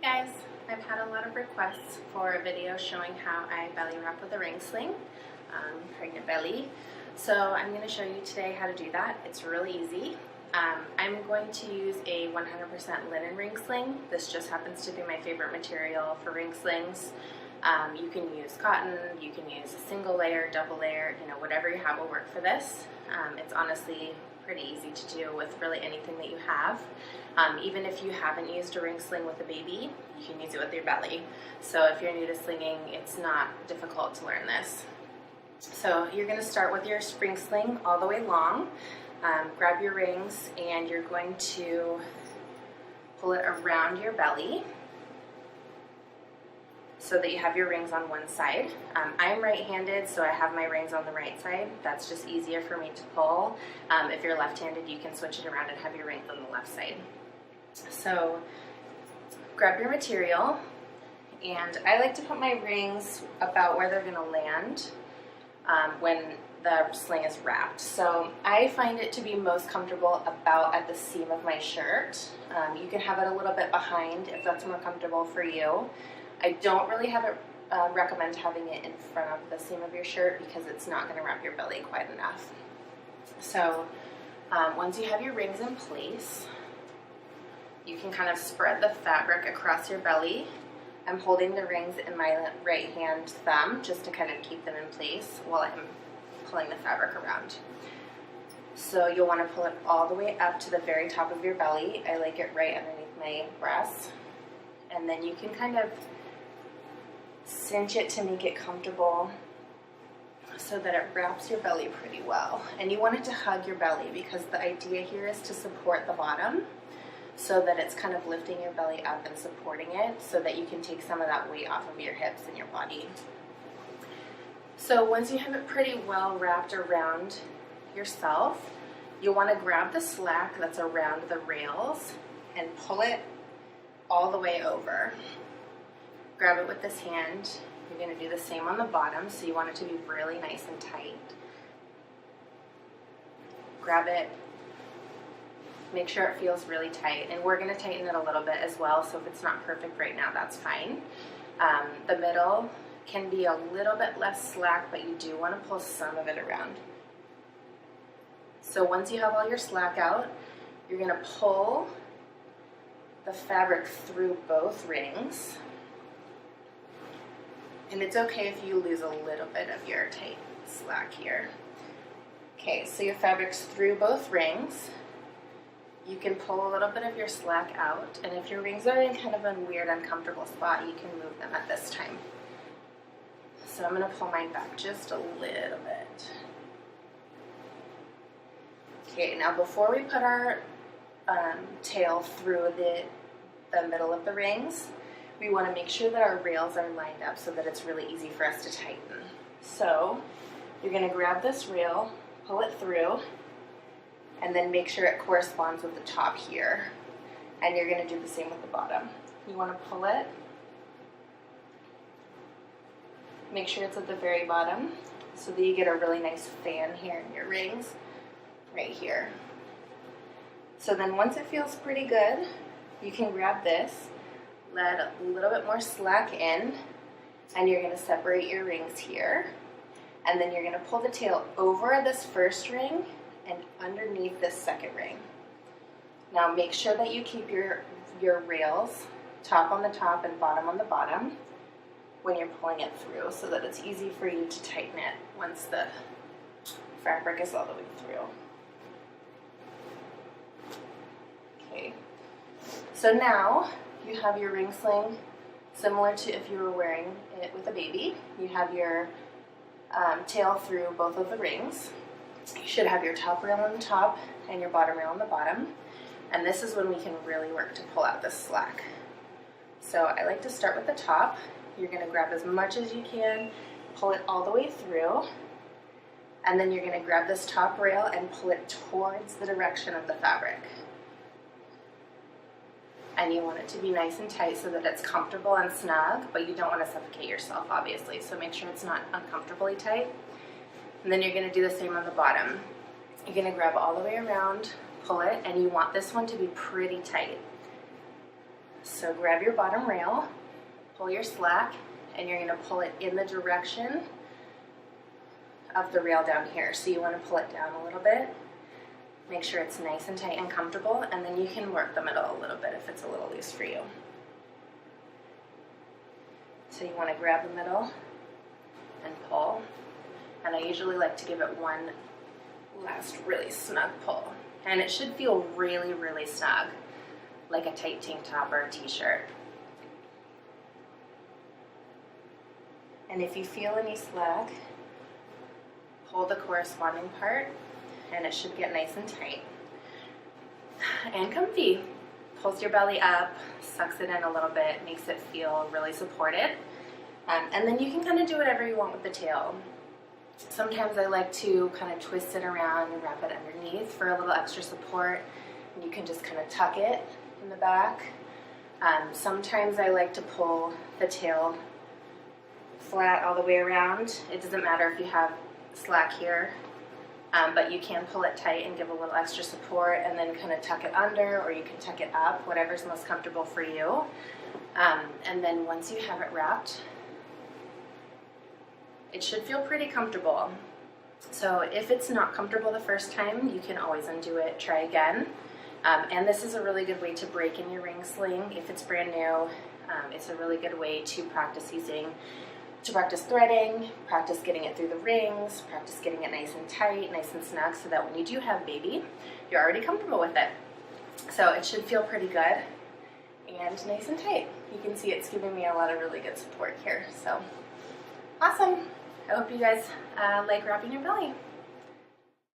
Guys, I've had a lot of requests for a video showing how I belly wrap with a ring sling, pregnant belly. So I'm going to show you today how to do that. It's really easy. I'm going to use a 100% linen ring sling. This just happens to be my favorite material for ring slings. You can use cotton, you can use a single layer, double layer, whatever you have will work for this. It's honestly pretty easy to do with really anything that you have. Even if you haven't used a ring sling with a baby, you can use it with your belly. So if you're new to slinging, it's not difficult to learn this. So you're going to start with your ring sling all the way long. Grab your rings and you're going to pull it around your belly so that you have your rings on one side. I'm right-handed, so I have my rings on the right side. That's just easier for me to pull. If you're left-handed, you can switch it around and have your rings on the left side. So grab your material, and I like to put my rings about where they're gonna land when the sling is wrapped. So I find it to be most comfortable about at the seam of my shirt. You can have it a little bit behind if that's more comfortable for you. I don't really recommend having it in front of the seam of your shirt because it's not going to wrap your belly quite enough. So once you have your rings in place, you can kind of spread the fabric across your belly. I'm holding the rings in my right hand thumb just to kind of keep them in place while I'm pulling the fabric around. So you'll want to pull it all the way up to the very top of your belly. I like it right underneath my breasts. And then you can kind of cinch it to make it comfortable so that it wraps your belly pretty well. And you want it to hug your belly because the idea here is to support the bottom so that it's kind of lifting your belly up and supporting it so that you can take some of that weight off of your hips and your body. So once you have it pretty well wrapped around yourself, you'll want to grab the slack that's around the rails and pull it all the way over. Grab it with this hand. You're going to do the same on the bottom, so you want it to be really nice and tight. Grab it. Make sure it feels really tight, and we're going to tighten it a little bit as well, so if it's not perfect right now, that's fine. The middle can be a little bit less slack, but you do want to pull some of it around. So once you have all your slack out, you're going to pull the fabric through both rings. And it's okay if you lose a little bit of your tight slack here. Okay, so your fabric's through both rings. You can pull a little bit of your slack out, and if your rings are in kind of a weird, uncomfortable spot, you can move them at this time. So I'm going to pull mine back just a little bit. Okay, now before we put our tail through the middle of the rings, we want to make sure that our rails are lined up so that it's really easy for us to tighten. So you're going to grab this rail, pull it through, and then make sure it corresponds with the top here. And you're going to do the same with the bottom. You want to pull it, make sure it's at the very bottom so that you get a really nice fan here in your rings right here. So then once it feels pretty good, you can grab this, let a little bit more slack in, and you're going to separate your rings here. And then you're going to pull the tail over this first ring and underneath this second ring. Now make sure that you keep your rails top on the top and bottom on the bottom when you're pulling it through so that it's easy for you to tighten it once the fabric is all the way through. Okay, so now you have your ring sling similar to if you were wearing it with a baby. You have your tail through both of the rings. You should have your top rail on the top and your bottom rail on the bottom. And this is when we can really work to pull out this slack. So I like to start with the top. You're going to grab as much as you can, pull it all the way through, and then you're going to grab this top rail and pull it towards the direction of the fabric. And you want it to be nice and tight so that it's comfortable and snug, but you don't want to suffocate yourself, obviously, so make sure it's not uncomfortably tight. And then you're going to do the same on the bottom. You're going to grab all the way around, pull it, and you want this one to be pretty tight. So grab your bottom rail, pull your slack, and you're going to pull it in the direction of the rail down here. So you want to pull it down a little bit. Make sure it's nice and tight and comfortable, and then you can work the middle a little bit if it's a little loose for you. So you want to grab the middle and pull. And I usually like to give it one last really snug pull. And it should feel really, really snug, like a tight tank top or a t-shirt. And if you feel any slack, pull the corresponding part, and it should get nice and tight. And comfy. Pulls your belly up, sucks it in a little bit, makes it feel really supported. And then you can kind of do whatever you want with the tail. Sometimes I like to kind of twist it around and wrap it underneath for a little extra support. And you can just kind of tuck it in the back. Sometimes I like to pull the tail flat all the way around. It doesn't matter if you have slack here, but you can pull it tight and give a little extra support and then kind of tuck it under, or you can tuck it up, whatever's most comfortable for you. And then once you have it wrapped, it should feel pretty comfortable. So if it's not comfortable the first time, you can always undo it, try again. And this is a really good way to break in your ring sling if it's brand new. It's a really good way to practice threading, practice getting it through the rings, practice getting it nice and tight, nice and snug, so that when you do have baby, you're already comfortable with it. So it should feel pretty good and nice and tight. You can see it's giving me a lot of really good support here. So awesome. I hope you guys like wrapping your belly.